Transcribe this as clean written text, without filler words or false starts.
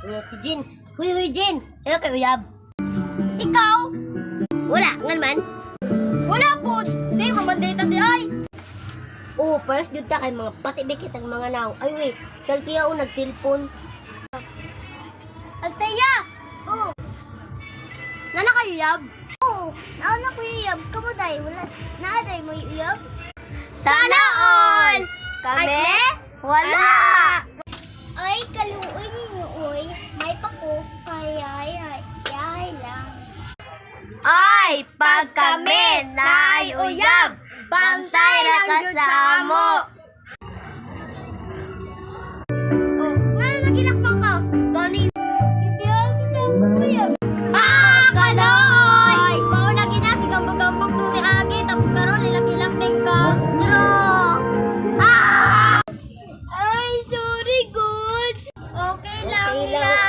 Si Jin. Huy, Jin. Ano kayo, Yab? Ikaw? Wala, nga naman. Wala po. Same naman data di ay. Oo, paras yun ta kay mga patibikit ang mga naong. Ay, wait. Saltiya o nag-cellphone. Alteya! Oo. Nana kayo, Yab? Oo, nauna ko yuyab. Kamu day, wala. Naaday mo yuyab? Sana all! Kami? Wala! Ay, kaluoy ninyo, oy. May pako. Ay lang. Ay, pag kami naay uyab, bantay lang jud sa amo. Oh, nga nagilakpang ka. Gani. Ibiyang sa uyab. Kaloy! Mao lagi na si gambog-gambog doon ni Agi, tapos karon nilak-ilak ning ka. True. Ah! Ay, sorry, good. Okay lang Okay lang, yan.